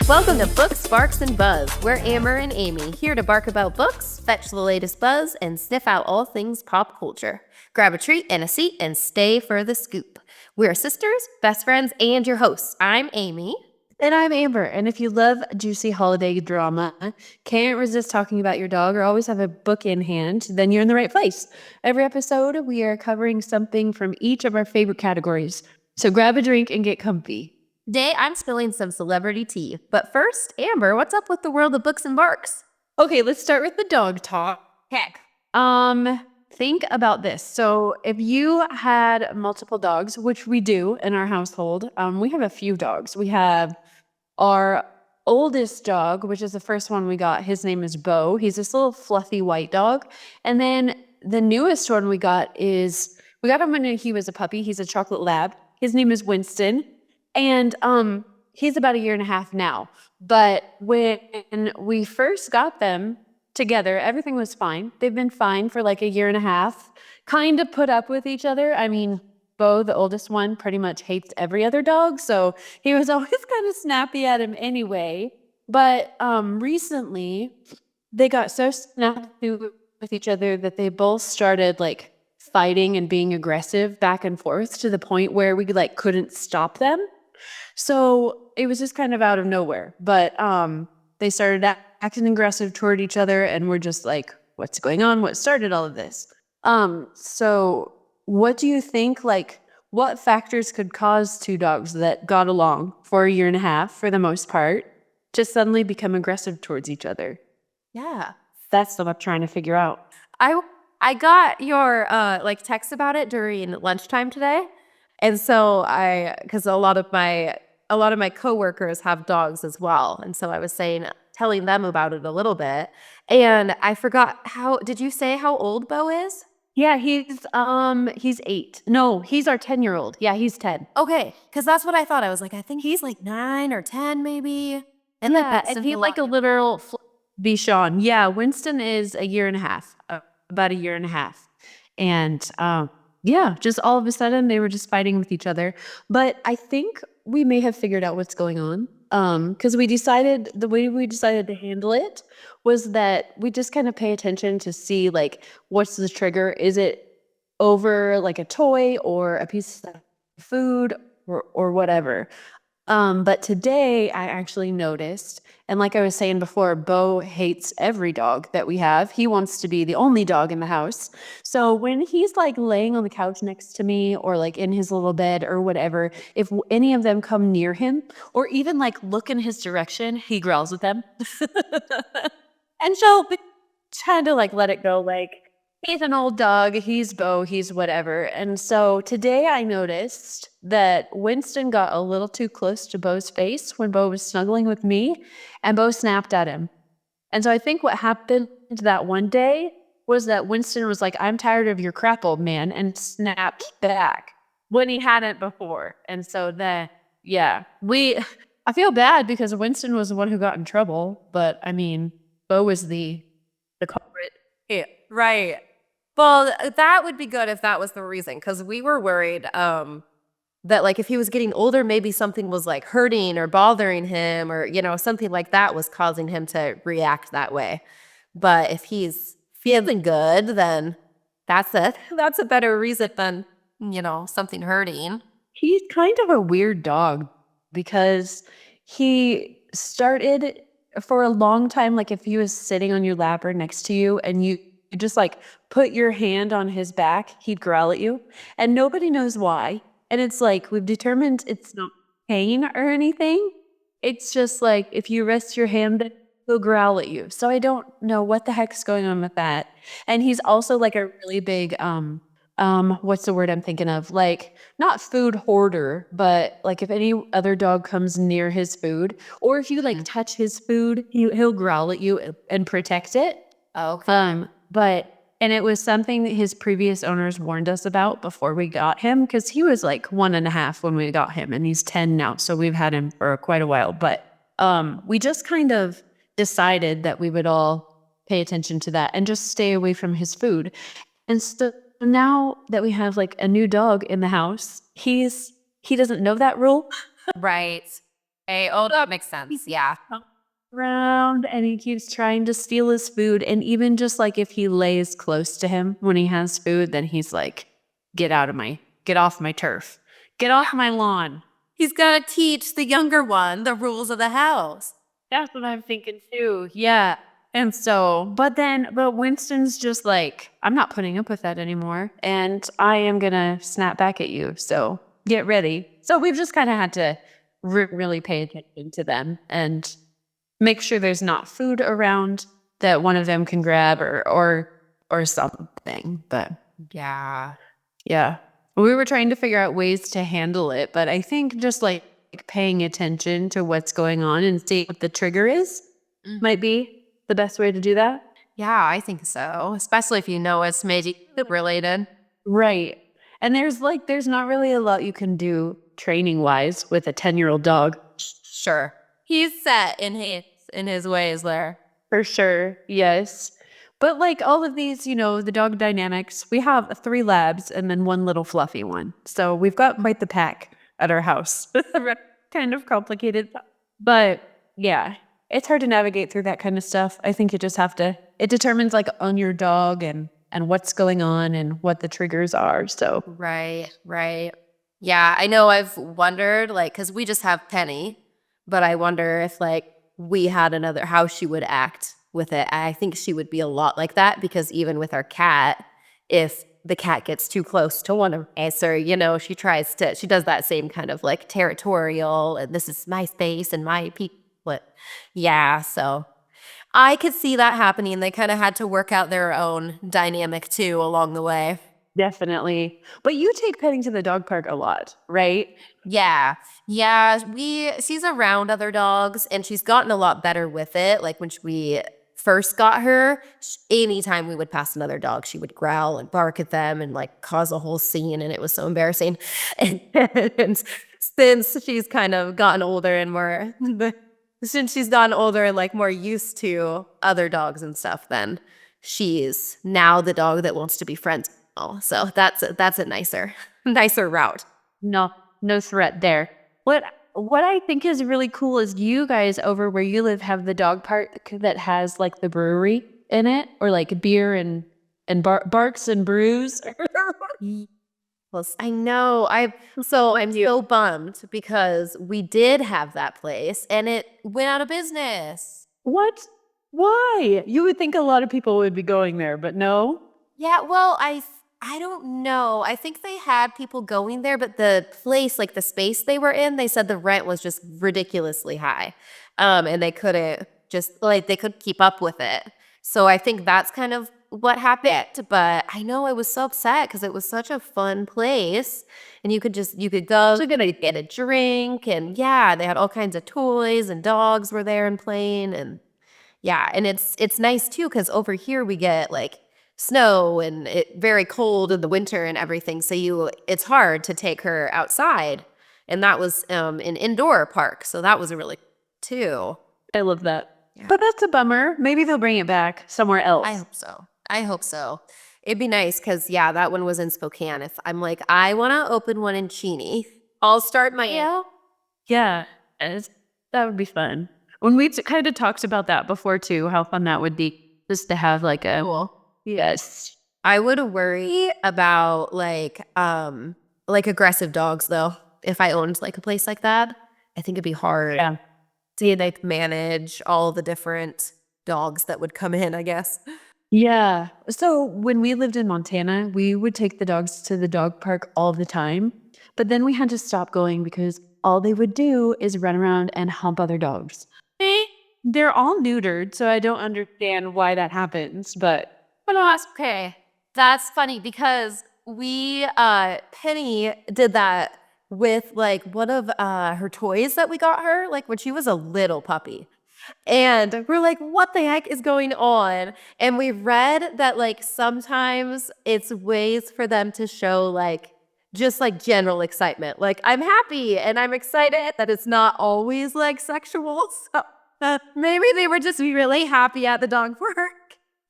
Welcome to Books, Sparks, and Buzz. We're Amber and Amy, here to bark about books, fetch the latest buzz, and sniff out all things pop culture. Grab a treat and a seat and stay for the scoop. We're sisters, best friends, and your hosts. I'm Amy. And I'm Amber, and if you love juicy holiday drama, can't resist talking about your dog, or always have a book in hand, then you're in the right place. Every episode, we are covering something from each of our favorite categories. So grab a drink and get comfy. Today, I'm spilling some celebrity tea. But first, Amber, what's up with the world of books and barks? Okay, let's start with the dog talk. Heck. Think about this. So if you had multiple dogs, which we do in our household, we have a few dogs. We have our oldest dog, which is the first one we got. His name is Bo. He's this little fluffy white dog. And then the newest one we got him when he was a puppy. He's a chocolate lab. His name is Winston. And he's about 1.5 years now. But when we first got them together, everything was fine. They've been fine for like 1.5 years, kind of put up with each other. I mean, Bo, the oldest one, pretty much hates every other dog, so he was always kind of snappy at him anyway. But recently, they got so snappy with each other that they both started like fighting and being aggressive back and forth to the point where we like couldn't stop them. So it was just kind of out of nowhere. But they started acting aggressive toward each other, and we're just like, what's going on? What started all of this? So what do you think, like, what factors could cause two dogs that got along for 1.5 years for the most part to suddenly become aggressive towards each other? Yeah. That's what I'm trying to figure out. I got your text about it during lunchtime today. And so because a lot of my coworkers have dogs as well. And so I was telling them about it a little bit. And I forgot did you say how old Bo is? Yeah, he's 8. No, he's our 10-year-old. Yeah, he's 10. Okay, because that's what I thought. I was like, I think he's like 9 or 10 maybe. And and he's like a literal Bichon. Yeah, Winston is 1.5 years, about 1.5 years. And yeah, just all of a sudden they were just fighting with each other. But I think we may have figured out what's going on. Because the way we decided to handle it was that we just kind of pay attention to see like what's the trigger. Is it over like a toy or a piece of food or whatever? But today I actually noticed, and like I was saying before, Bo hates every dog that we have. He wants to be the only dog in the house. So when he's like laying on the couch next to me or like in his little bed or whatever, if any of them come near him or even like look in his direction, he growls at them. And she'll tend to like let it go, like, he's an old dog, he's Bo, he's whatever. And so today I noticed that Winston got a little too close to Bo's face when Bo was snuggling with me, and Bo snapped at him. And so I think what happened that one day was that Winston was like, I'm tired of your crap, old man, and snapped back when he hadn't before. And so then, yeah, I feel bad because Winston was the one who got in trouble, but I mean, Bo was the culprit. Yeah, right. Well, that would be good if that was the reason, because we were worried that like if he was getting older, maybe something was like hurting or bothering him or, something like that was causing him to react that way. But if he's feeling good, then that's a better reason than, something hurting. He's kind of a weird dog because he started for a long time, like if he was sitting on your lap or next to you and you just like put your hand on his back, he'd growl at you, and nobody knows why. And it's like, we've determined it's not pain or anything. It's just like, if you rest your hand, he'll growl at you. So I don't know what the heck's going on with that. And he's also like a really big, what's the word I'm thinking of? Like, not food hoarder, but like if any other dog comes near his food, or if you like touch his food, he'll growl at you and protect it. Okay. And it was something that his previous owners warned us about before we got him, because he was like 1.5 when we got him, and he's 10 now. So we've had him for quite a while. But we just kind of decided that we would all pay attention to that and just stay away from his food. And so now that we have like a new dog in the house, he doesn't know that rule. Right. Hey, oh, that makes sense. Yeah. Around and he keeps trying to steal his food. And even just like if he lays close to him when he has food, then he's like, get off my turf. Get off my lawn. He's got to teach the younger one the rules of the house. That's what I'm thinking too. Yeah. And so, but Winston's just like, I'm not putting up with that anymore. And I am going to snap back at you. So get ready. So we've just kind of had to really pay attention to them and make sure there's not food around that one of them can grab or something. But Yeah. yeah, we were trying to figure out ways to handle it. But I think just like paying attention to what's going on and see what the trigger is might be the best way to do that. Yeah, I think so. Especially if you know it's maybe related. Right. And there's not really a lot you can do training wise with a 10-year-old dog. Sure. He's set in his ways there. For sure. Yes. But like all of these, the dog dynamics, we have 3 labs and then 1 little fluffy one. So we've got quite the pack at our house. Kind of complicated. But yeah, it's hard to navigate through that kind of stuff. I think you just have to, it determines like on your dog and what's going on and what the triggers are. So Right. Yeah, I know I've wondered, like, because we just have Penny, but I wonder if, like, we had another, how she would act with it. I think she would be a lot like that because even with our cat, if the cat gets too close to one of us or, she does that same kind of like territorial and this is my space and my people. Yeah, so I could see that happening. They kind of had to work out their own dynamic too along the way. definitely. But you take Penny to the dog park a lot, right? Yeah. She's around other dogs and she's gotten a lot better with it. Like when we first got her, anytime we would pass another dog, she would growl and bark at them and like cause a whole scene and it was so embarrassing. And since she's kind of gotten older and like more used to other dogs and stuff, then she's now the dog that wants to be friends. So that's a nicer route. No threat there. What I think is really cool is you guys over where you live have the dog park that has like the brewery in it or like beer and barks and brews. Well, I know. I'm so bummed because we did have that place and it went out of business. What? Why? You would think a lot of people would be going there, but no. Yeah, well, I don't know. I think they had people going there, but the place, like the space they were in, they said the rent was just ridiculously high. And they couldn't they could keep up with it. So I think that's kind of what happened. But I know I was so upset because it was such a fun place. And you could go, you're gonna get a drink, and yeah, they had all kinds of toys and dogs were there and playing. And yeah, and it's nice too, because over here we get like snow and it very cold in the winter and everything. So it's hard to take her outside. And that was an indoor park. So that was really too. I love that. Yeah. But that's a bummer. Maybe they'll bring it back somewhere else. I hope so. It'd be nice because, yeah, that one was in Spokane. If I'm like, I want to open one in Cheney, I'll start my... Yeah, that would be fun. When we kind of talked about that before too, how fun that would be just to have like a... Cool. Yes. I would worry about like aggressive dogs though. If I owned like a place like that, I think it'd be hard to like manage all the different dogs that would come in, I guess. Yeah. So when we lived in Montana, we would take the dogs to the dog park all the time. But then we had to stop going because all they would do is run around and hump other dogs. They're all neutered, so I don't understand why that happens, but no, that's okay. That's funny because Penny did that with like one of her toys that we got her, like when she was a little puppy. And we're like, what the heck is going on? And we read that like sometimes it's ways for them to show like just like general excitement. Like I'm happy and I'm excited that it's not always like sexual. So maybe they were just really happy at the dog park.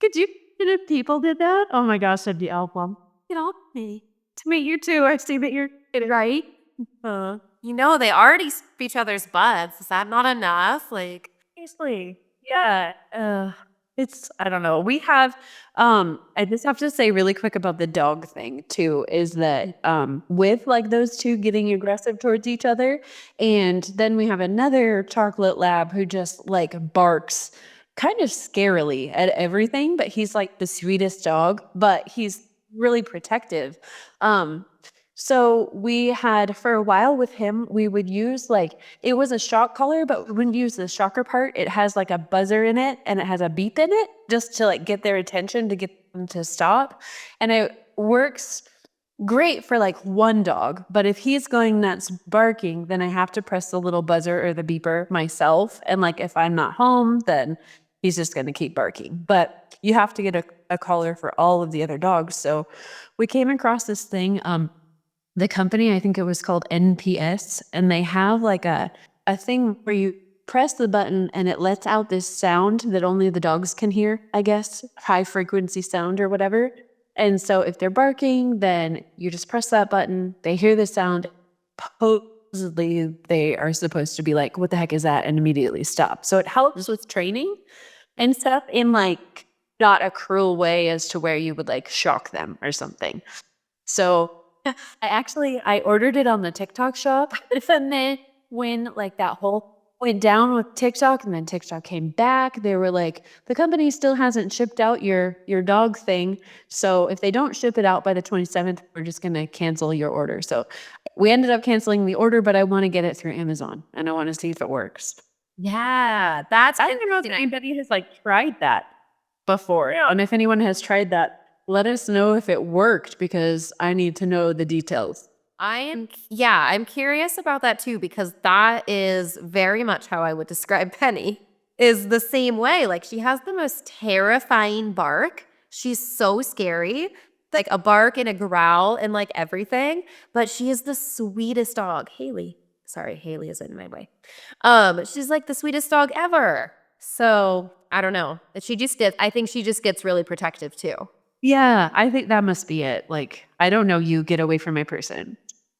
Could you? If people did that, oh my gosh, I'd be awful. Me. To meet you too. I see that you're right. Yeah, they already sniff each other's butts. Is that not enough? Like, Seriously. Yeah. I don't know. We have, I just have to say really quick about the dog thing too, is that, with like those two getting aggressive towards each other, and then we have another chocolate lab who just like barks kind of scarily at everything, but he's like the sweetest dog, but he's really protective. Um, so we had for a while with him, we would use like it was a shock collar, but we wouldn't use the shocker part. It has like a buzzer in it and it has a beep in it just to like get their attention to get them to stop. And it works great for like one dog, but if he's going nuts barking, then I have to press the little buzzer or the beeper myself. And like if I'm not home, then he's just going to keep barking. But you have to get a collar for all of the other dogs. So we came across this thing. The company, I think it was called NPS, and they have like a thing where you press the button and it lets out this sound that only the dogs can hear, I guess, high frequency sound or whatever. And so if they're barking, then you just press that button, they hear the sound, supposedly they are supposed to be like, what the heck is that? And immediately stop. So it helps with training and stuff in like not a cruel way as to where you would like shock them or something. So I ordered it on the TikTok shop, and then when like that whole went down with TikTok, and then TikTok came back, they were like, the company still hasn't shipped out your dog thing, so if they don't ship it out by the 27th, we're just gonna cancel your order. So we ended up canceling the order, but I want to get it through Amazon, and I want to see if it works. yeah, that's I don't know if anybody has like tried that before, and if anyone has tried that, let us know if it worked because I need to know the details. I'm curious about that too, because that is very much how I would describe Penny, is the same way. Like, she has the most terrifying bark. She's so scary, like a bark and a growl and like everything, but she is the sweetest dog. Haley. Sorry, Haley is in my way. She's like the sweetest dog ever. So I don't know. I think she just gets really protective too. Yeah, I think that must be it. Like, I don't know you, get away from my person.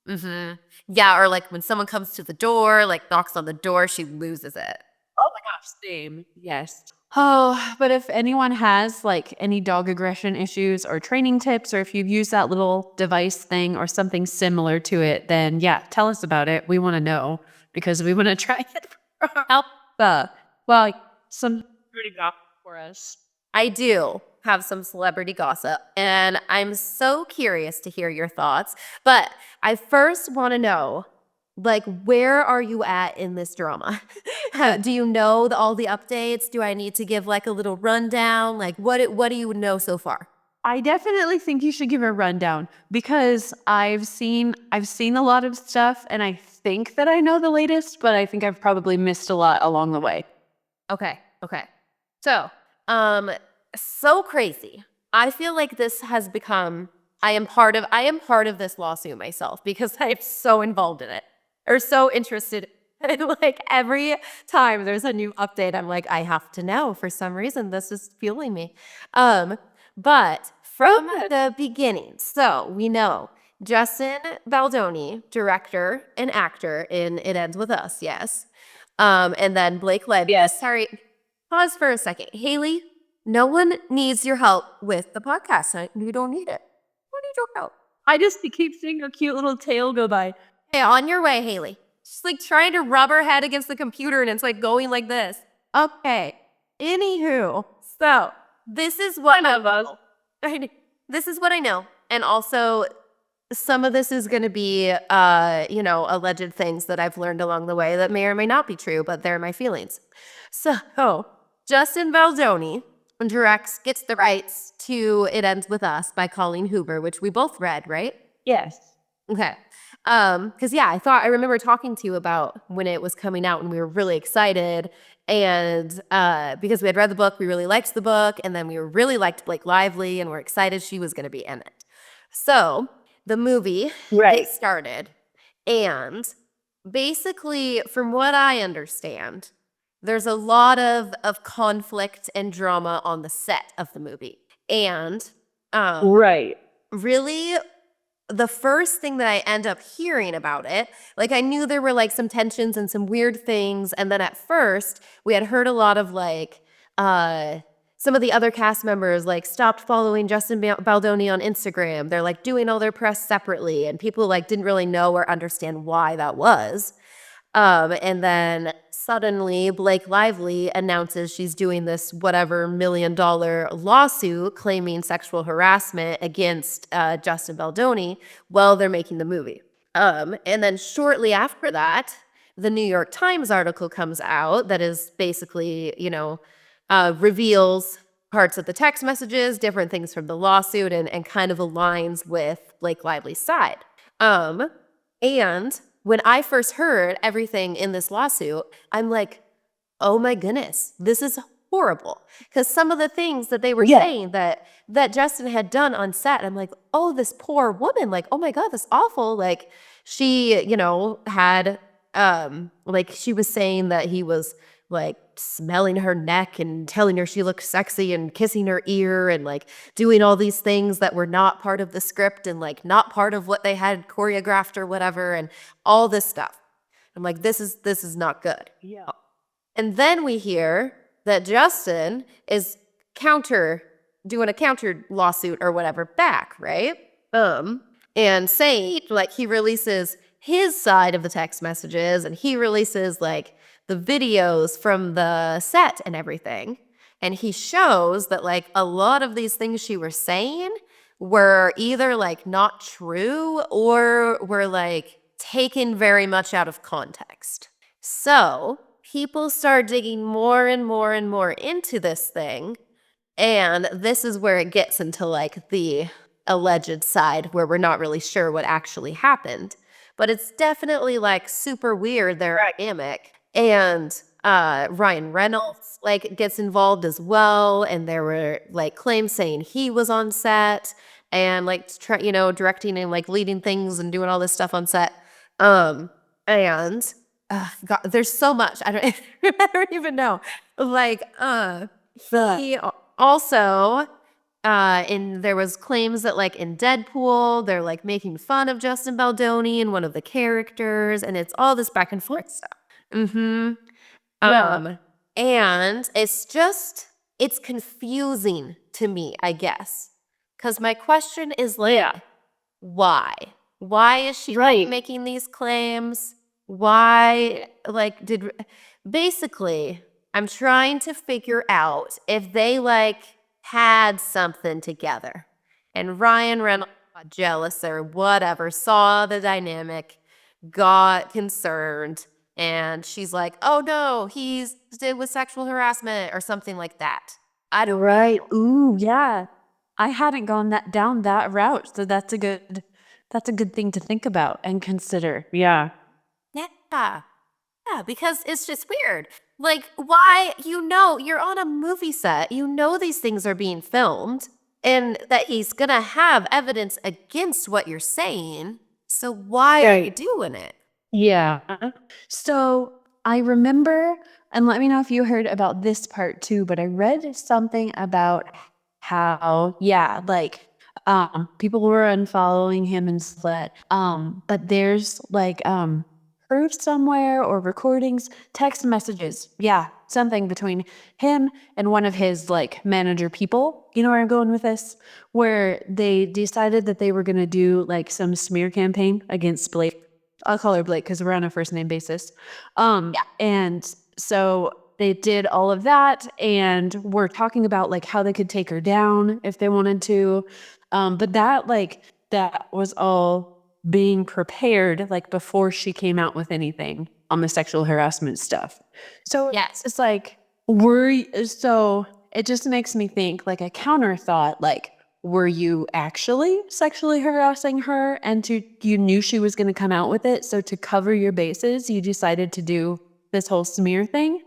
Mm-hmm. Yeah, or like when someone comes to the door, like knocks on the door, she loses it. Oh my gosh, same. Yes. Oh, but if anyone has like any dog aggression issues or training tips, or if you've used that little device thing or something similar to it, then yeah, tell us about it. We want to know because we want to try it for help. Well, some pretty gossip for us. I do have some celebrity gossip, and I'm so curious to hear your thoughts. But I first want to know, like, where are you at in this drama? Do you know all the updates? Do I need to give like a little rundown? Like, what do you know so far? I definitely think you should give a rundown because I've seen a lot of stuff and I think that I know the latest, but I think I've probably missed a lot along the way. Okay. So, so crazy. I feel like this has become, I am part of this lawsuit myself because I'm so involved in it or so interested. And like every time there's a new update, I'm like, I have to know. For some reason, this is fueling me. But from the beginning, so we know Justin Baldoni, director and actor in It Ends With Us, yes. And then Blake Lively. Yes. Sorry, pause for a second. Haley, no one needs your help with the podcast. You don't need it. Who needs your help? I just keep seeing a cute little tail go by. Hey, on your way, Haley. She's like trying to rub her head against the computer and it's like going like this. Okay. Anywho, so this is what this is what I know. And also some of this is going to be, alleged things that I've learned along the way that may or may not be true, but they're my feelings. So Justin Baldoni gets the rights to It Ends With Us by Colleen Hoover, which we both read, right? Yes. Okay. Because I remember talking to you about when it was coming out and we were really excited. And because we had read the book, we really liked the book. And then we really liked Blake Lively and we're excited she was going to be in it. So the movie started. And basically, from what I understand, there's a lot of conflict and drama on the set of the movie. And really the first thing that I end up hearing about it, like I knew there were like some tensions and some weird things. And then at first we had heard a lot of like, some of the other cast members like stopped following Justin Baldoni on Instagram. They're like doing all their press separately, and people like didn't really know or understand why that was. And then suddenly Blake Lively announces she's doing this whatever $1 million lawsuit claiming sexual harassment against Justin Baldoni while they're making the movie. And then shortly after that, the New York Times article comes out that is basically, reveals parts of the text messages, different things from the lawsuit, and kind of aligns with Blake Lively's side. And when I first heard everything in this lawsuit, I'm like, oh my goodness, this is horrible. Because some of the things that they were saying that Justin had done on set, I'm like, oh, this poor woman, like, oh my God, that's awful. Like she, had, like she was saying that he was like smelling her neck and telling her she looked sexy and kissing her ear and like doing all these things that were not part of the script and like not part of what they had choreographed or whatever, and all this stuff. I'm like, this is not good. Yeah. And then we hear that Justin is doing a counter lawsuit or whatever back, right? And saying like he releases his side of the text messages and he releases like the videos from the set and everything. And he shows that like a lot of these things she was saying were either like not true or were like taken very much out of context. So people start digging more and more and more into this thing. And this is where it gets into like the alleged side where we're not really sure what actually happened. But it's definitely like super weird, their dynamic. And Ryan Reynolds like gets involved as well. And there were like claims saying he was on set and like directing and like leading things and doing all this stuff on set. And God, there's so much. I don't even know. Like, he also, there was claims that like in Deadpool, they're like making fun of Justin Baldoni and one of the characters, and it's all this back and forth stuff. And it's confusing to me, I guess. Because my question is like, why? Why is she making these claims? Why, like, basically, I'm trying to figure out if they, like, had something together. And Ryan Reynolds got jealous or whatever, saw the dynamic, got concerned, and she's like, oh no, he's did with sexual harassment or something like that. I don't Right. Ooh, yeah. I hadn't gone down that route, so that's a good thing to think about and consider. Yeah. Yeah. Yeah, because it's just weird. Like, why, you're on a movie set, these things are being filmed, and that he's gonna have evidence against what you're saying. So why are you doing it? Yeah. So I remember, and let me know if you heard about this part too, but I read something about how, people were unfollowing him and Slut. But there's like proof somewhere or recordings, text messages. Yeah, something between him and one of his like manager people. You know where I'm going with this? Where they decided that they were gonna do like some smear campaign against Blake. I'll call her Blake because we're on a first name basis. And so they did all of that, and we're talking about like how they could take her down if they wanted to. But that was all being prepared like before she came out with anything on the sexual harassment stuff. So Yes. it's like so it just makes me think like a counter thought, like, were you actually sexually harassing her and you knew she was going to come out with it, so to cover your bases you decided to do this whole smear thing?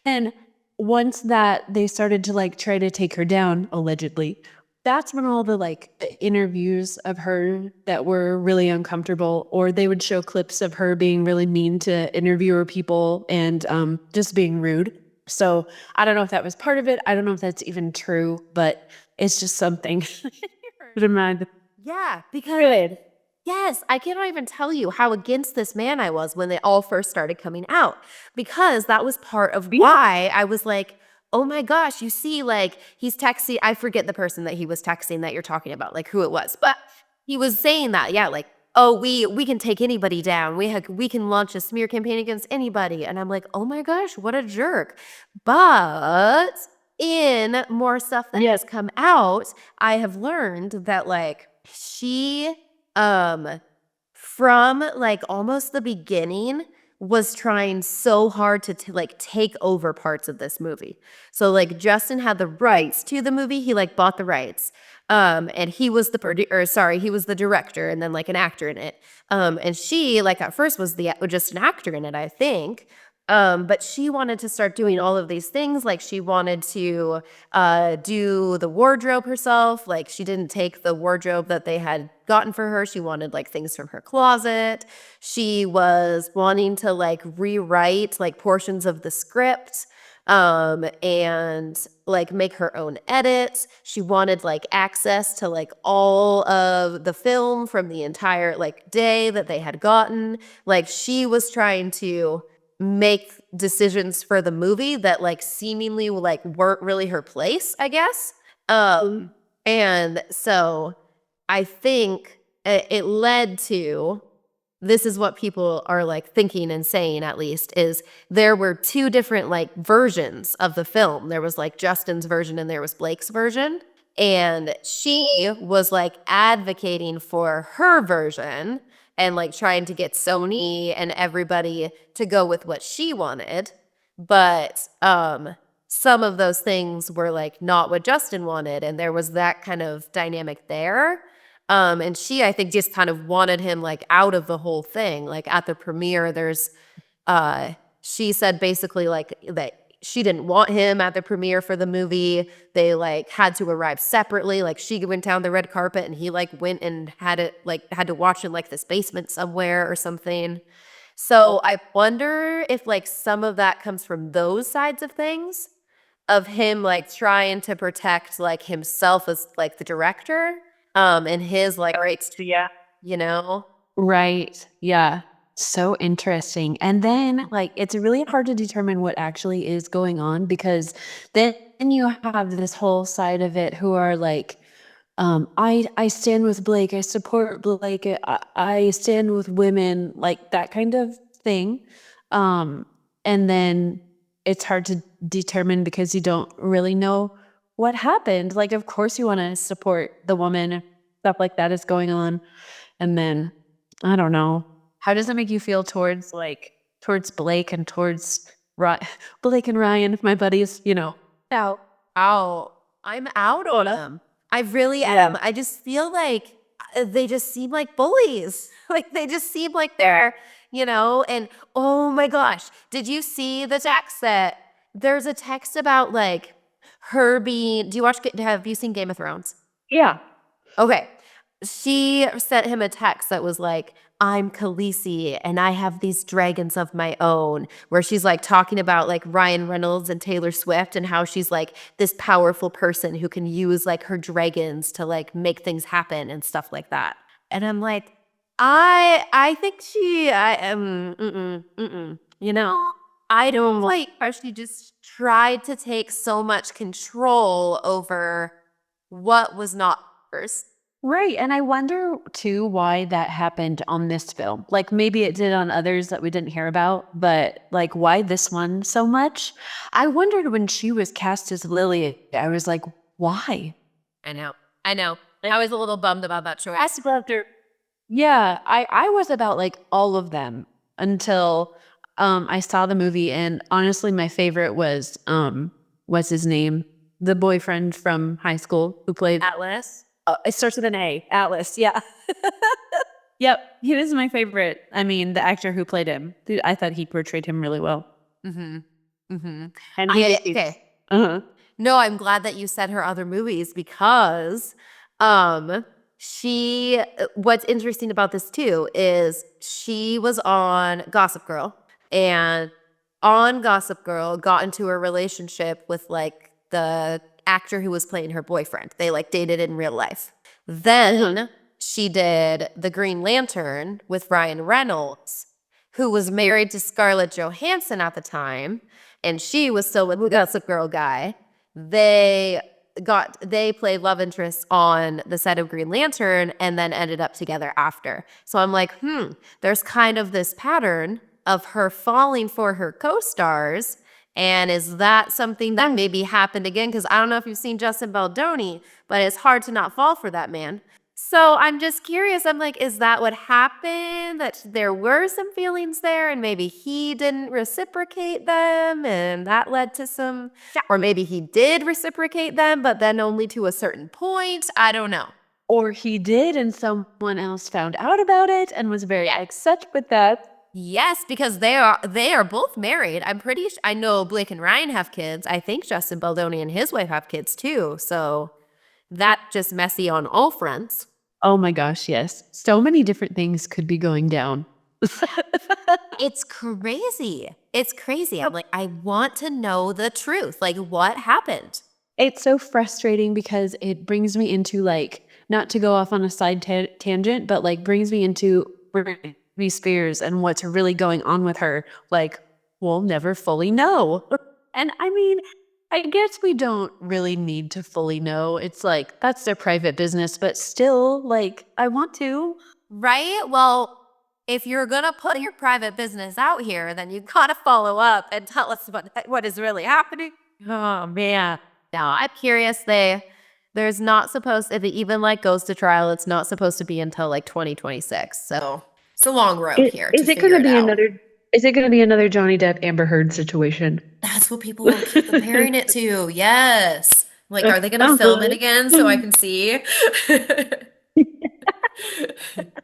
And once that they started to like try to take her down, allegedly, that's when all the like the interviews of her that were really uncomfortable, or they would show clips of her being really mean to interviewer people and just being rude. So I don't know if that was part of it. I don't know if that's even true, but it's just something to keep in mind. Yeah, because yes, I cannot even tell you how against this man I was when they all first started coming out, because that was part of why I was like, oh my gosh, you see, like he's texting, I forget the person that he was texting that you're talking about, like who it was, but he was saying that, yeah, like, oh, we can take anybody down. We can launch a smear campaign against anybody. And I'm like, oh my gosh, what a jerk. But in more stuff that has come out, I have learned that like she from like almost the beginning was trying so hard to like take over parts of this movie. So like Justin had the rights to the movie. He like bought the rights. And he was he was the director and then like an actor in it. And she like at first was just an actor in it, I think. But she wanted to start doing all of these things. Like she wanted to do the wardrobe herself. Like she didn't take the wardrobe that they had gotten for her. She wanted like things from her closet. She was wanting to like rewrite like portions of the script and like make her own edits. She wanted like access to like all of the film from the entire like day that they had gotten. Like she was trying to make decisions for the movie that like seemingly like weren't really her place, I guess. And so I think it led to, this is what people are like thinking and saying, at least, is there were two different like versions of the film. There was like Justin's version and there was Blake's version. And she was like advocating for her version and like trying to get Sony and everybody to go with what she wanted. But some of those things were like not what Justin wanted. And there was that kind of dynamic there. And she, I think, just kind of wanted him like out of the whole thing. Like at the premiere, she said basically like that she didn't want him at the premiere for the movie. They like had to arrive separately. Like she went down the red carpet and he like went and had to watch in like this basement somewhere or something. So I wonder if like some of that comes from those sides of things, of him like trying to protect like himself as like the director, and his like rights to, you know? Right. Yeah. So interesting. And then like it's really hard to determine what actually is going on, because then you have this whole side of it who are like, I stand with Blake, I support Blake, I stand with women, like that kind of thing. And then it's hard to determine because you don't really know what happened. Like, of course you want to support the woman, stuff like that is going on. And then I don't know. How does it make you feel towards Blake and towards Blake and Ryan, my buddies, Out. I'm out on them. I really am. I just feel like they just seem like bullies. Like they just seem like they're, and oh my gosh, did you see the text that there's a text about like her being, have you seen Game of Thrones? Yeah. Okay. She sent him a text that was like, I'm Khaleesi and I have these dragons of my own, where she's like talking about like Ryan Reynolds and Taylor Swift and how she's like this powerful person who can use like her dragons to like make things happen and stuff like that. And I'm like, I think I don't like how she just tried to take so much control over what was not hers. Right. And I wonder too why that happened on this film. Like maybe it did on others that we didn't hear about, but like why this one so much? I wondered when she was cast as Lily, I was like, why? I know. I was a little bummed about that choice. I loved her. Yeah, I was about like all of them until I saw the movie, and honestly my favorite was what's his name? The boyfriend from high school who played Atlas. It starts with an A. Atlas, yeah. Yep, he was my favorite. I mean, the actor who played him. Dude, I thought he portrayed him really well. Mm-hmm. Mm-hmm. And okay. Uh-huh. No, I'm glad that you said her other movies, because what's interesting about this too is she was on Gossip Girl, and on Gossip Girl got into a relationship with like the actor who was playing her boyfriend. They like dated in real life. Then she did The Green Lantern with Ryan Reynolds, who was married to Scarlett Johansson at the time, and she was still with the Gossip Girl guy. They played love interests on the set of Green Lantern and then ended up together after. So I'm like, there's kind of this pattern of her falling for her co-stars. And is that something that maybe happened again? Because I don't know if you've seen Justin Baldoni, but it's hard to not fall for that man. So I'm just curious. I'm like, is that what happened? That there were some feelings there and maybe he didn't reciprocate them and that led to some, or maybe he did reciprocate them, but then only to a certain point. I don't know. Or he did and someone else found out about it and was very upset with that. Yes, because they are both married. I'm pretty I know Blake and Ryan have kids. I think Justin Baldoni and his wife have kids too. So that's just messy on all fronts. Oh my gosh, yes. So many different things could be going down. It's crazy. It's crazy. I'm like, I want to know the truth. Like, what happened? It's so frustrating because it brings me into, like, not to go off on a side tangent, but like brings me into Britney Spears and what's really going on with her. Like, we'll never fully know. And I mean, I guess we don't really need to fully know. It's like, that's their private business, but still, like, I want to. Right? Well, if you're going to put your private business out here, then you got to follow up and tell us what is really happening. Oh, man. Now, I'm curious. There's not supposed, if it even like goes to trial, it's not supposed to be until like 2026. So it's a long road here. Is it going to be another? Is it going to be another Johnny Depp Amber Heard situation? That's what people keep comparing it to. Yes. Like, are they going to film it again so I can see?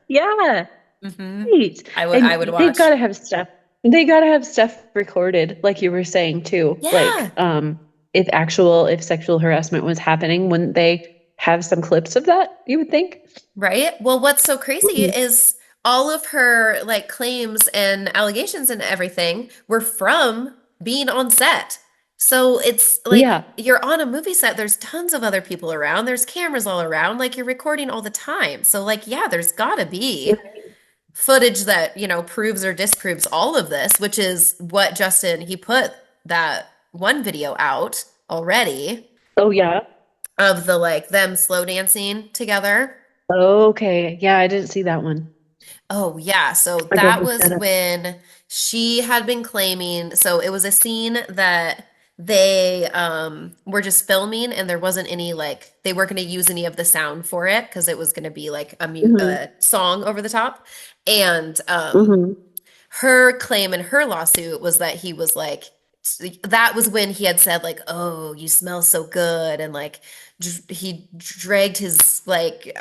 Yeah. Mm-hmm. Right. I would watch. They've got to have stuff. They got to have stuff recorded, like you were saying too. Yeah. Like, if sexual harassment was happening, wouldn't they have some clips of that? You would think. Right. Well, what's so crazy is all of her like claims and allegations and everything were from being on set. So it's like you're on a movie set, there's tons of other people around, there's cameras all around, like you're recording all the time. So like, yeah, there's gotta be footage that, proves or disproves all of this, which is what Justin, he put that one video out already. Oh yeah. Of the like them slow dancing together. Okay. Yeah, I didn't see that one. Oh, yeah. So that was when she had been claiming. So it was a scene that they were just filming and there wasn't any like, they weren't going to use any of the sound for it because it was going to be like a song over the top. And her claim in her lawsuit was that he was like, that was when he had said like, oh, you smell so good. And like, he dragged his like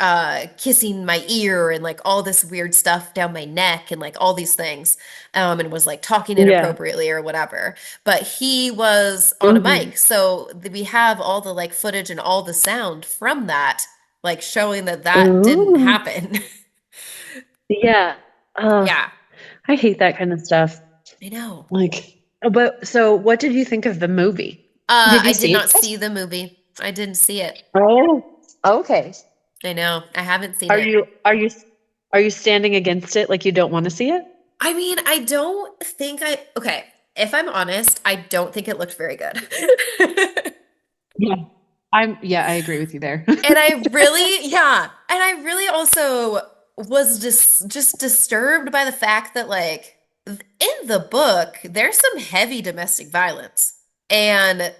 kissing my ear and like all this weird stuff down my neck and like all these things and was like talking inappropriately or whatever, but he was on a mic, so we have all the like footage and all the sound from that like showing that didn't happen. Yeah. Yeah, I hate that kind of stuff. I know. Like, but so what did you think of the movie? I did not see the movie. I didn't see it. Oh, okay. I know. I haven't seen it. Are you standing against it like you don't want to see it? I mean, I don't think okay, if I'm honest, I don't think it looked very good. I agree with you there. And I really also was just disturbed by the fact that like in the book, there's some heavy domestic violence. And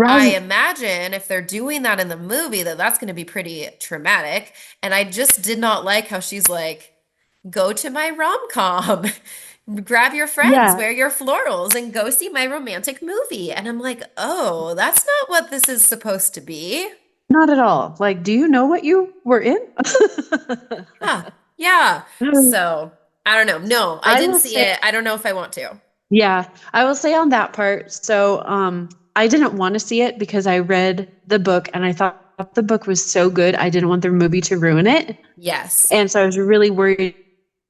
I imagine if they're doing that in the movie, that's going to be pretty traumatic. And I just did not like how she's like, go to my rom-com, grab your friends, wear your florals, and go see my romantic movie. And I'm like, oh, that's not what this is supposed to be. Not at all. Like, do you know what you were in? Yeah. So I don't know. No, I didn't see it. I don't know if I want to. Yeah, I will say on that part. So, I didn't want to see it because I read the book and I thought the book was so good. I didn't want the movie to ruin it. Yes. And so I was really worried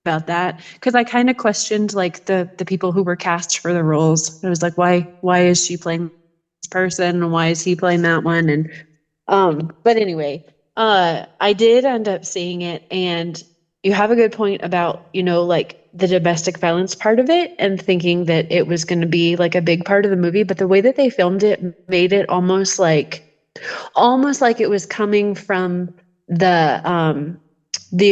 about that because I kind of questioned like the people who were cast for the roles. I was like, why is she playing this person and why is he playing that one? And but anyway, I did end up seeing it, and you have a good point about, like the domestic violence part of it and thinking that it was going to be like a big part of the movie, but the way that they filmed it made it almost like it was coming from the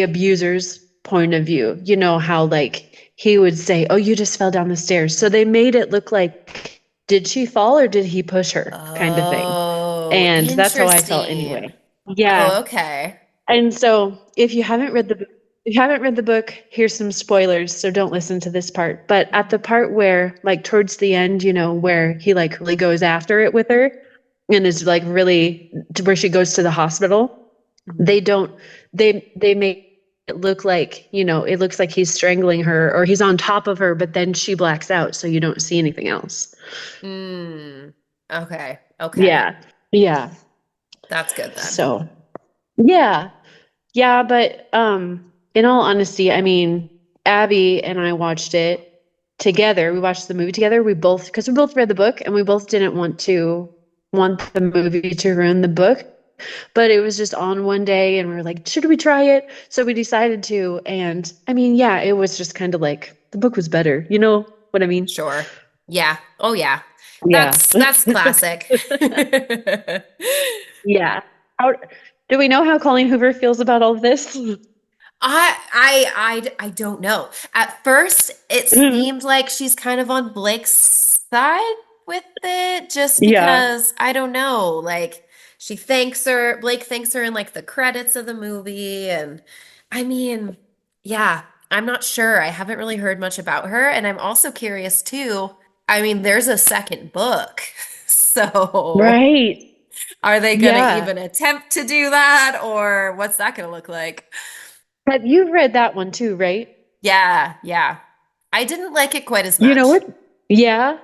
abuser's point of view. You know how like he would say, "Oh, you just fell down the stairs." So they made it look like, did she fall or did he push her, kind of thing. Oh, And that's how I felt interesting. anyway. Yeah. Oh, okay. And so if you haven't read the book, here's some spoilers, so don't listen to this part. But at the part where like towards the end, where he like really goes after it with her and is like really to where she goes to the hospital, Mhm. they don't they make it look like, it looks like he's strangling her or he's on top of her, but then she blacks out, so you don't see anything else. Mm. Okay. Okay. Yeah. Yeah. That's good then. So, yeah. Yeah, but in all honesty, I mean, Abby and I watched it together. We watched the movie together. Because we both read the book and we both didn't want the movie to ruin the book. But it was just on one day and we were like, should we try it? So we decided to. And I mean, yeah, it was just kind of like the book was better. You know what I mean? Sure. Yeah. Oh, yeah. Yeah. That's classic. Yeah. How, do we know how Colleen Hoover feels about all of this? I don't know. At first, it seemed like she's kind of on Blake's side with it, just Yeah. because I don't know. Like Blake thanks her in like the credits of the movie, and I mean, yeah, I'm not sure. I haven't really heard much about her, and I'm also curious too. I mean, there's a second book, so Right. are they gonna Yeah. even attempt to do that, or what's that gonna look like? Have you read that one too, right? Yeah, yeah. I didn't like it quite as You know much. what? Yeah.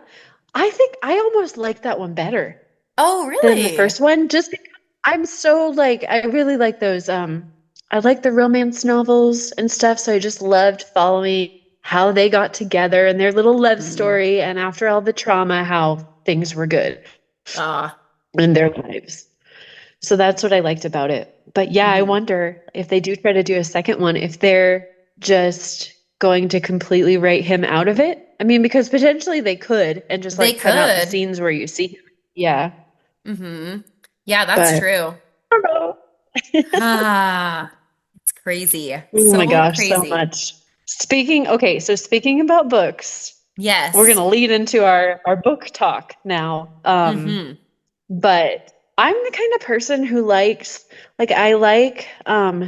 I think I almost like that one better Oh, than the really? first one. Just because I'm so like I really like those I like the romance novels and stuff, so I just loved following how they got together and their little love Hmm. story and after all the trauma how things were good Ah, in their lives. So that's what I liked about it. But yeah, I hmm. wonder if they do try to do a second one, if they're just going to completely write him out of it. I mean, because potentially they could and just They like cut out the could. scenes where you see him. Yeah. Hmm. Yeah, that's But true. I don't know. Ah, it's crazy. Oh my So gosh, so crazy. much. Speaking about books, we're Yes. gonna lead into our book talk now. Hmm. But I'm the kind of person who I like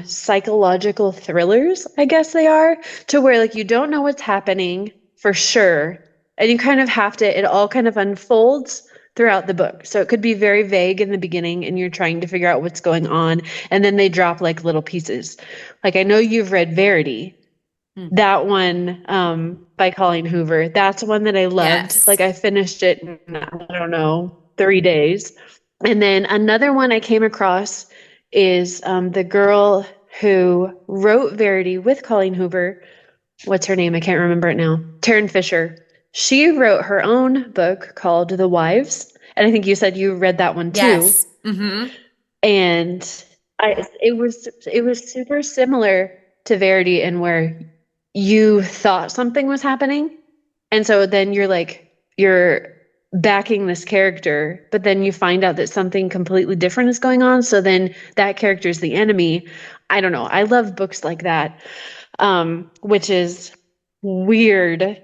psychological thrillers, I guess they are, to where like you don't know what's happening for sure. And you kind of have to, it all kind of unfolds throughout the book. So it could be very vague in the beginning and you're trying to figure out what's going on. And then they drop like little pieces. Like I know you've read Verity, that one by Colleen Hoover. That's one that I loved. Yes. Like I finished it in, I don't know, 3 days. And then another one I came across is the girl who wrote Verity with Colleen Hoover. What's her name? I can't remember it now. Taryn Fisher. She wrote her own book called The Wives. And I think you said you read that one too. Yes. Hmm. And it was super similar to Verity in where you thought something was happening. And so then you're backing this character, but then you find out that something completely different is going on. So then that character is the enemy. I don't know. I love books like that. Which is weird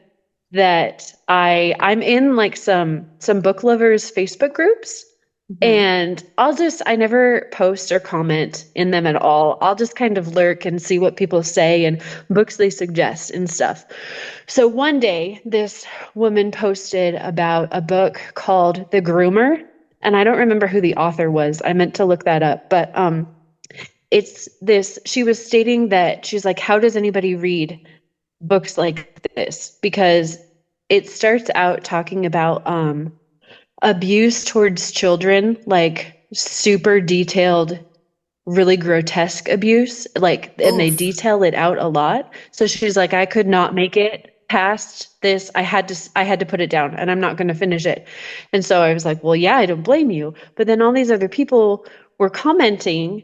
that I'm in like some book lovers Facebook groups Hmm. and I never post or comment in them at all. I'll just kind of lurk and see what people say and books they suggest and stuff. So one day, this woman posted about a book called The Groomer, and I don't remember who the author was. I meant to look that up, but she was stating that she's like, how does anybody read books like this? Because it starts out talking about abuse towards children, like super detailed, really grotesque abuse, like, and they Oof. detail it out a lot. So she's like, I could not make it past this. I had to put it down and I'm not going to finish it. And so I was like, well, yeah, I don't blame you. But then all these other people were commenting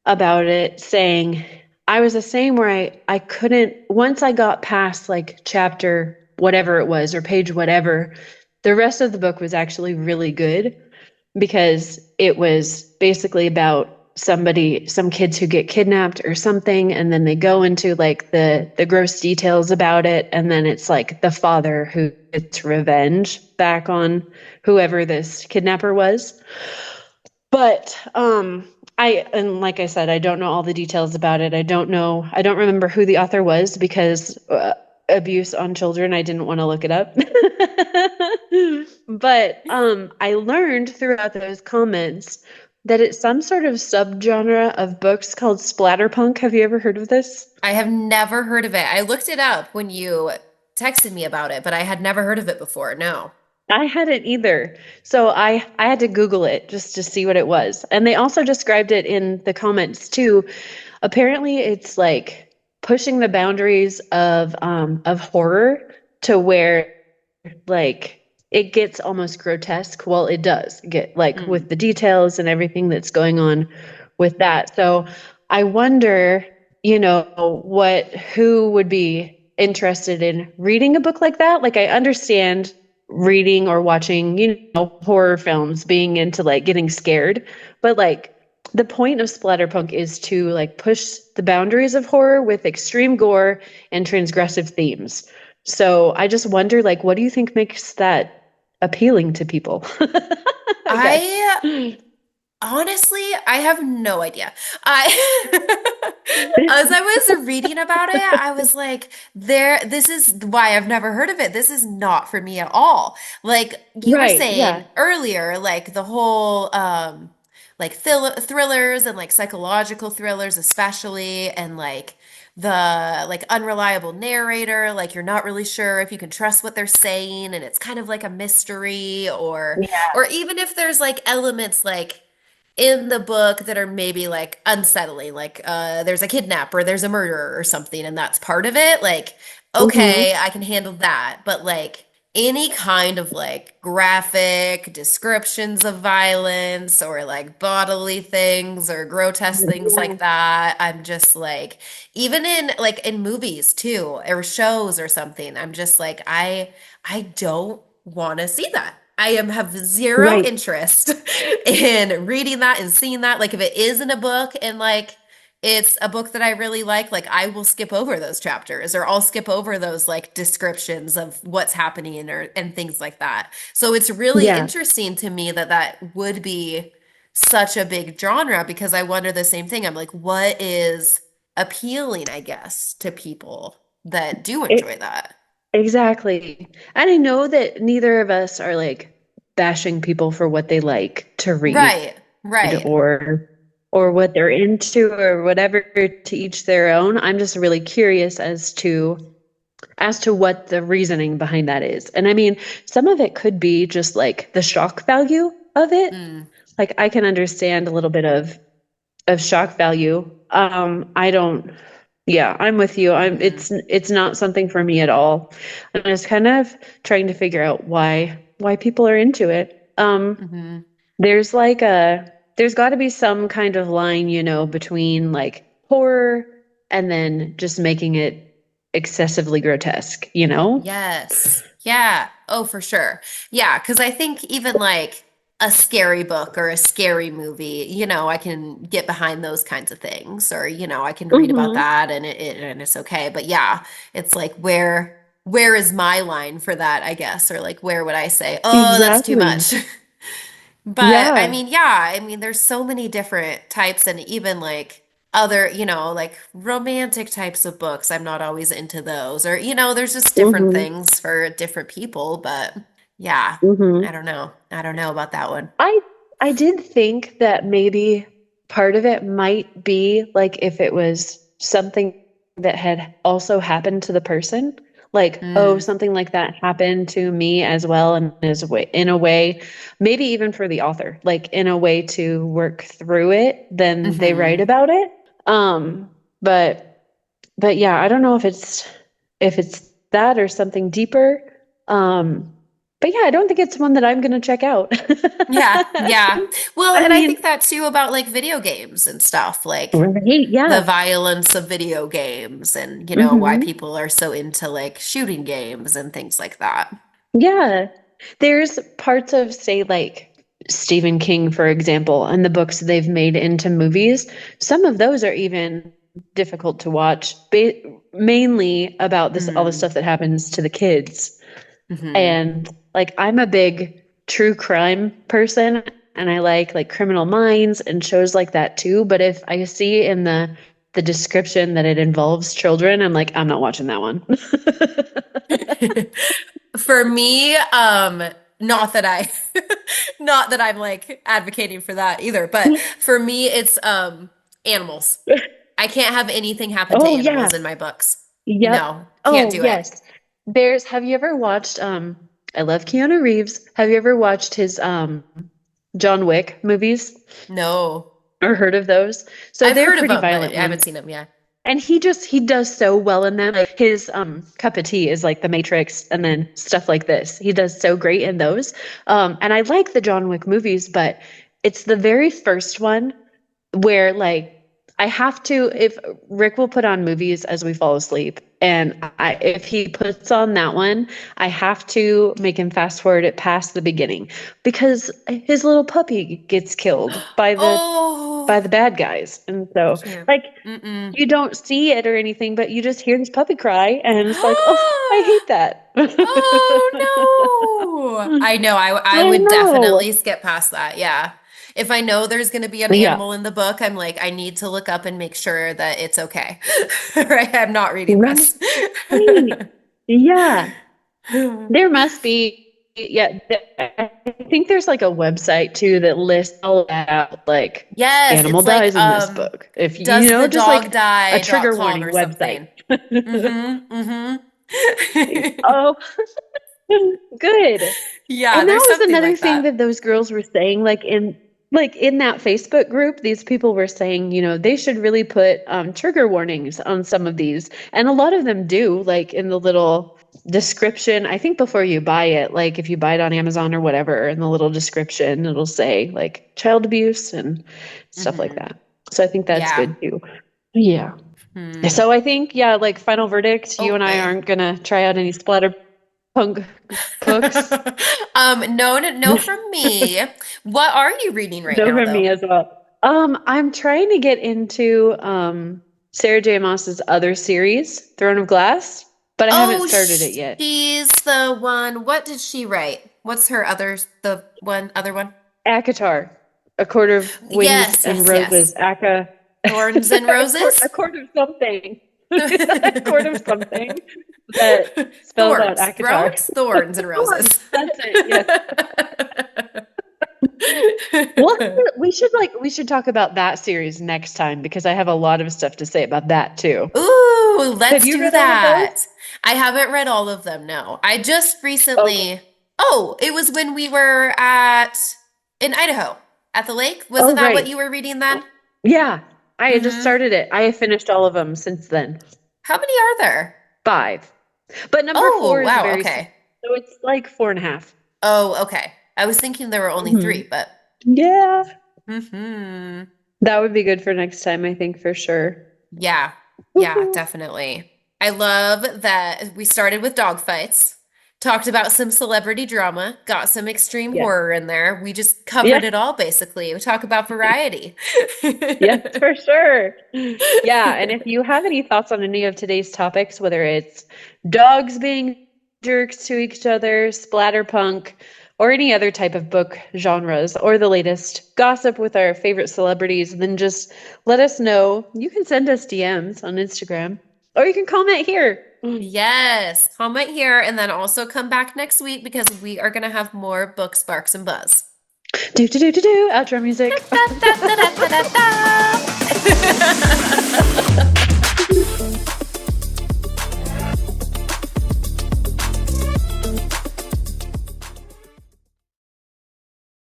about it saying I was the same where I couldn't, once I got past like chapter whatever it was or page whatever, the rest of the book was actually really good because it was basically about some kids who get kidnapped or something, and then they go into like the gross details about it, and then it's like the father who gets revenge back on whoever this kidnapper was. But and like I said, I don't know all the details about it. I don't remember who the author was because abuse on children, I didn't want to look it up. But I learned throughout those comments that it's some sort of subgenre of books called splatterpunk. Have you ever heard of this? I have never heard of it. I looked it up when you texted me about it, but I had never heard of it before. No. I hadn't either. So I had to Google it just to see what it was. And they also described it in the comments too. Apparently it's like pushing the boundaries of horror to where like it gets almost grotesque. Well, it does get like with the details and everything that's going on with that. So I wonder, who would be interested in reading a book like that? Like I understand reading or watching, horror films, being into like getting scared, but like the point of splatterpunk is to like push the boundaries of horror with extreme gore and transgressive themes. So I just wonder, like, what do you think makes that appealing to people? I I honestly, I have no idea. I as I was reading about it, I was like, this is why I've never heard of it. This is not for me at all. Like you were Right, yeah. saying earlier, like the whole like thrillers and like psychological thrillers especially, and like the like unreliable narrator, like you're not really sure if you can trust what they're saying, and it's kind of like a mystery, Yeah. or even if there's like elements like in the book that are maybe like unsettling, like there's a kidnapper, there's a murderer or something, and that's part of it. Like, Hmm. okay, I can handle that. But like any kind of like graphic descriptions of violence or like bodily things or grotesque things Yeah. like that, I'm just like, even in like in movies too, or shows or something, I'm just like, I don't want to see that. Have zero Right. interest in reading that and seeing that. Like if it is in a book and like it's a book that I really like I will skip over those chapters or I'll skip over those like descriptions of what's happening or and things like that. So it's really Yeah. interesting to me that that would be such a big genre because I wonder the same thing. I'm like, what is appealing, I guess, to people that do enjoy It, that? exactly. And I know that neither of us are like bashing people for what they like to read Right, right. or what they're into or whatever, to each their own. I'm just really curious as to what the reasoning behind that is. And I mean, some of it could be just like the shock value of it. Mm, Like I can understand a little bit of shock value. I don't, yeah, I'm with you. hmm It's not something for me at all. I'm just kind of trying to figure out why people are into it. hmm There's like there's got to be some kind of line, between like horror and then just making it excessively grotesque, you know? Yes. Yeah. Oh, for sure. Yeah, because I think even like a scary book or a scary movie, I can get behind those kinds of things, or I can read about Hmm. that and it's okay. But yeah, it's like where is my line for that, I guess, or like where would I say, oh, that's too Exactly. much. But I Yeah. mean, yeah, I mean, there's so many different types, and even like other, like romantic types of books. I'm not always into those, or, there's just different Hmm. things for different people. But yeah, Hmm. I don't know. I don't know about that one. I I did think that maybe part of it might be like if it was something that had also happened to the person, like, oh, Mm, something like that happened to me as well, and in a way, maybe even for the author, like in a way to work through it, then they write hmm about it. Um, but yeah, I don't know if it's that or something deeper. Um, But yeah, I don't think it's one that I'm gonna check out. Yeah, yeah. Well, I and I mean, think that too about like video games and stuff, like right, the yeah. violence of video games and, why Hmm. people are so into like shooting games and things like that. Yeah. There's parts of, say, like Stephen King, for example, and the books they've made into movies. Some of those are even difficult to watch, mainly about this all the Mm. stuff that happens to the kids. Hmm. And like I'm a big true crime person and I like Criminal Minds and shows like that too. But if I see in the description that it involves children, I'm like, I'm not watching that one. For me, not that I not that I'm like advocating for that either, but for me it's animals. I can't have anything happen to Oh animals yeah. in my books. Yep. No, can't Oh do it. yes. Have you ever watched I love Keanu Reeves. Have you ever watched his John Wick movies No. or heard of those? So I've they're heard of pretty them, but violent I haven't ones. seen them, yeah. And he does so well in them. Like his cup of tea is like The Matrix and then stuff like this. He does so great in those. And I like the John Wick movies, but it's the very first one where like I have to if Rick will put on movies as we fall asleep and if he puts on that one, I have to make him fast forward it past the beginning because his little puppy gets killed by Oh, the bad guys. And so can't. like Mm-mm. you don't see it or anything, but you just hear this puppy cry, and it's like, oh, I hate that. Oh no. I know. I I would know. definitely skip past that. Yeah. If I know there's going to be an Yeah. animal in the book, I'm like, I need to look up and make sure that it's okay. Right? I'm not reading Right. this. Yeah. There must be, yeah. I think there's like a website too that lists all that out, like Yes, animal it's like dies in this book. If you know, just like a trigger doesthedogdie.com warning or website. something. Mm-hmm. Mm-hmm. Oh, good. Yeah, And there's that was something another like thing that. that those girls were saying, like in that Facebook group, these people were saying, they should really put trigger warnings on some of these. And a lot of them do, like in the little description, I think before you buy it, like if you buy it on Amazon or whatever, in the little description, it'll say like child abuse and stuff like Hmm. that. So I think that's Yeah. good too. Yeah. Hmm. So I think, yeah, like final verdict, you and I Okay. aren't gonna try out any splatter punk books. No, no, no from me. What are you reading right No now, from me though? as well. I'm trying to get into Sarah J. Maas's other series, Throne of Glass, but I haven't Oh, started it yet. she's the one. What did she write? What's her the other one? ACOTAR, A Court of Wings Yes, and yes, yes. Roses. ACA, Thorns and a Roses? court of something. A court of something that spells out Thorns, ACOTAR. thrones, thorns, and Thorns, roses. that's it. Yes. Well, we should talk about that series next time because I have a lot of stuff to say about that too. Ooh, Have let's you do read all of those? that. I haven't read all of them, no. I just Okay. recently, oh, it was when we were in Idaho at the lake. Wasn't Oh, that what right. you were reading then? Yeah, I had just Mm-hmm. started it. I have finished all of them since then. How many are there? 5. But number Oh, 4 is wow, very small. okay. So it's like 4.5. Oh, okay. I was thinking there were only Hmm. 3, but Yeah. mm-hmm. That would be good for next time, I think, for sure. Yeah, yeah, definitely. I love that we started with dog fights, talked about some celebrity drama, got some extreme Yeah. horror in there. We just covered Yeah. it all basically. We talk about variety. Yes, for sure. Yeah, and if you have any thoughts on any of today's topics, whether it's dogs being jerks to each other, splatterpunk, or any other type of book genres, or the latest gossip with our favorite celebrities, then just let us know. You can send us DMs on Instagram, or you can comment here. Yes, comment here and then also come back next week because we are going to have more Book Sparks and Buzz. Do do do do do. Outro music. Da, da, da, da, da, da, da.